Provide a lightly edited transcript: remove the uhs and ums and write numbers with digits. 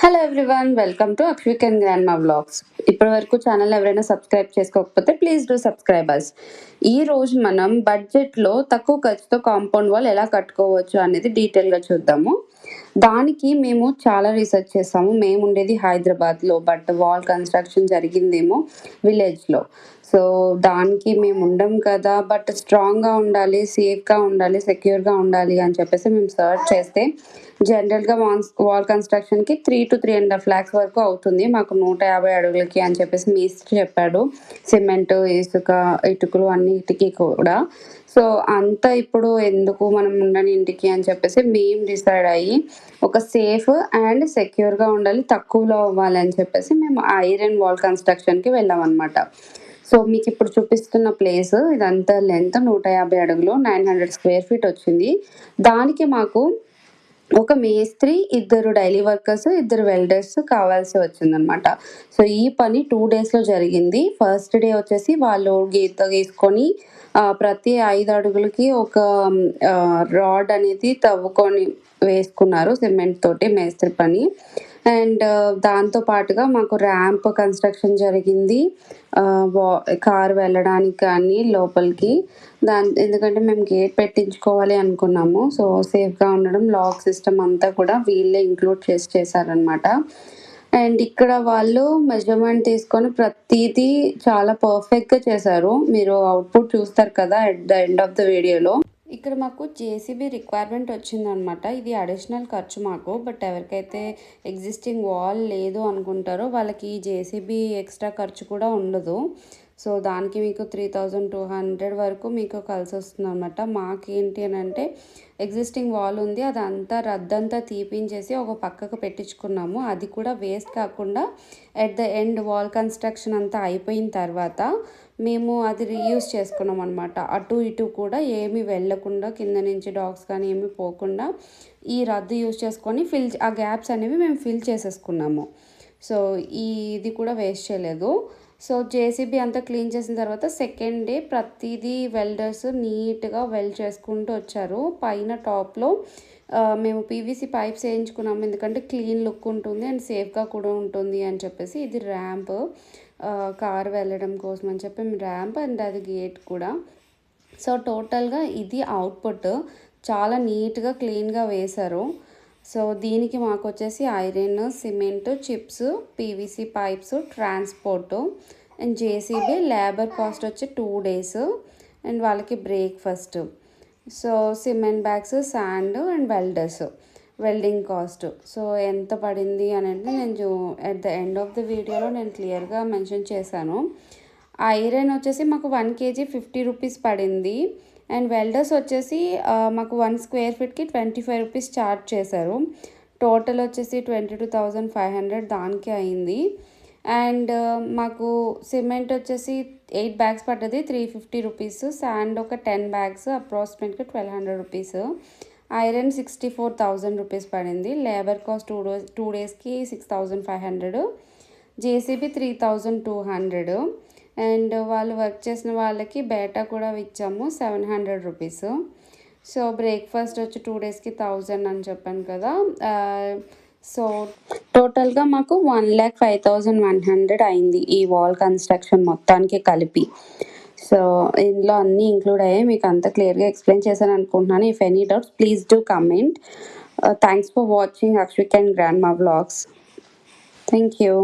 Hello everyone, welcome to Akshavik and grandma vlogs. ఇప్పటి వరకు channel ఎవరైనా సబ్స్క్రైబ్ చేసుకోకపోతే ప్లీజ్ డూ సబ్స్క్రైబర్స్. ఈ రోజు మనం బడ్జెట్లో తక్కువ ఖర్చుతో కాంపౌండ్ వాల్ ఎలా కట్టుకోవచ్చు అనేది డీటెయిల్గా చూద్దాము. దానికి మేము చాలా రీసెర్చ్ చేసాము. మేము ఉండేది హైదరాబాద్లో, బట్ వాల్ కన్స్ట్రక్షన్ జరిగిందేమో విలేజ్లో. సో దానికి మేము ఉండం కదా, బట్ స్ట్రాంగ్గా ఉండాలి, సేఫ్గా ఉండాలి, సెక్యూర్గా ఉండాలి అని చెప్పేసి మేము సర్చ్ చేస్తే జనరల్గా వాల్ కన్స్ట్రక్షన్కి 3 to 3.5 lakhs వరకు అవుతుంది మాకు 150 అడుగులకి అని చెప్పేసి మేస్త్రి చెప్పాడు. సిమెంట్, ఇసుక, ఇటుకలు అన్నిటికీ కూడా. సో అంతా ఇప్పుడు ఎందుకు మనం ఉండని ఇంటికి అని చెప్పేసి మేము డిసైడ్ అయ్యి ఒక సేఫ్ అండ్ సెక్యూర్గా ఉండాలి, తక్కువలో అవ్వాలి అని చెప్పేసి మేము ఐరన్ వాల్ కన్స్ట్రక్షన్కి వెళ్ళాం అనమాట. సో మీకు ఇప్పుడు చూపిస్తున్న ప్లేస్ ఇదంతా లెంత్ 150 అడుగులు, 900 square feet వచ్చింది. దానికి మాకు ఒక మేస్త్రి, 2 డైలీ వర్కర్స్, 2 వెల్డర్స్ కావాల్సి వచ్చిందనమాట. సో ఈ పని 2 daysలో జరిగింది. ఫస్ట్ డే వచ్చేసి వాళ్ళు గీత గీసుకొని ప్రతి 5 అడుగులకి ఒక రాడ్ అనేది తవ్వుకొని వేసుకున్నారు సిమెంట్ తోటి మేస్త్రి పని. అండ్ దాంతో పాటుగా మాకు ర్యాంప్ కన్స్ట్రక్షన్ జరిగింది, కార్ వెళ్ళడానికి కానీ లోపలికి. ఎందుకంటే మేము గేట్ పెట్టించుకోవాలి అనుకున్నాము. సో సేఫ్గా ఉండడం, లాక్ సిస్టమ్ అంతా కూడా వీళ్ళే ఇంక్లూడ్ చేశారనమాట. అండ్ ఇక్కడ వాళ్ళు మెజర్మెంట్ తీసుకొని ప్రతిదీ చాలా పర్ఫెక్ట్గా చేశారు. మీరు అవుట్పుట్ చూస్తారు కదా at the end of the వీడియోలో. ఇక్కడ మాకు జేసీబీ రిక్వైర్మెంట్ వచ్చిందనమాట. ఇది అడిషనల్ ఖర్చు మాకు, బట్ ఎవరికైతే ఎగ్జిస్టింగ్ వాల్ లేదు అనుకుంటారో వాళ్ళకి జేసీబీ ఎక్స్ట్రా ఖర్చు కూడా ఉండదు. సో దానికి మీకు 3200 వరకు మీకు కలిసి వస్తుంది అనమాట. మాకేంటి అని అంటే ఎగ్జిస్టింగ్ వాల్ ఉంది, అదంతా రద్దంతా తీపించేసి ఒక పక్కకు పెట్టించుకున్నాము. అది కూడా వేస్ట్ కాకుండా at the end wall construction అంతా అయిపోయిన తర్వాత మేము అది రీయూజ్ చేసుకున్నాం అనమాట. అటు ఇటు కూడా ఏమీ వెళ్ళకుండా, కింద నుంచి డాగ్స్ కానీ ఏమీ పోకుండా ఈ రద్దు యూజ్ చేసుకొని ఆ గ్యాప్స్ అనేవి మేము ఫిల్ చేసేసుకున్నాము. సో ఇది కూడా వేస్ట్ చేయలేదు. సో జేసీబీ అంతా క్లీన్ చేసిన తర్వాత సెకండ్ డే ప్రతిదీ వెల్డర్స్ నీట్గా వెల్డ్ చేసుకుంటూ వచ్చారు. పైన టాప్లో మేము పీవీసీ పైప్స్ వేయించుకున్నాము, ఎందుకంటే క్లీన్ లుక్ ఉంటుంది అండ్ సేఫ్గా కూడా ఉంటుంది అని చెప్పేసి. ఇది ర్యాంప్, కార్ వెళ్ళడం కోసం అని చెప్పి ర్యాంప్, అండ్ అది గేట్ కూడా. సో టోటల్గా ఇది అవుట్పుట్. చాలా నీట్గా క్లీన్గా వేశారు. సో దీనికి మాకు వచ్చేసి iron, cement, chips, PVC pipes, transport and JCB labour cost వచ్చి 2 days అండ్ వాళ్ళకి breakfast. So cement bags, sand and welding cost. So ఎంత పడింది అనేది నేను at the end of the వీడియోలో నేను క్లియర్గా మెన్షన్ చేశాను. ఐరన్ వచ్చేసి మాకు 1 kg 50 rupees పడింది. అండ్ వెల్డర్స్ వచ్చేసి మాకు 1 square feetకి 25 rupees ఛార్జ్ చేశారు. టోటల్ వచ్చేసి 22,500 దానికి అయింది. అండ్ మాకు సిమెంట్ వచ్చేసి 8 bags పడ్డది, 350 rupees. శాండ్ ఒక 10 bags అప్రాక్సిమేట్గా 1,200 rupees. ఐరన్ 64,000 rupees పడింది. Labour cost 2 daysకి 6,500. జేసీబీ 3,200. అండ్ వాళ్ళు వర్క్ చేసిన వాళ్ళకి బేటా కూడా ఇచ్చాము 700 rupees. సో బ్రేక్ఫాస్ట్ వచ్చి 2 daysకి 1,000 అని చెప్పాను కదా. సో టోటల్గా మాకు 1,05,100 అయింది ఈ వాల్ కన్స్ట్రక్షన్ మొత్తానికి కలిపి. సో ఇందులో అన్నీ ఇంక్లూడ్ అయ్యాయి. మీకు అంత క్లియర్గా ఎక్స్ప్లెయిన్ చేశాను అనుకుంటున్నాను. If any doubts please do comment. Thanks for watching Akshavik and grandma vlogs. Thank you.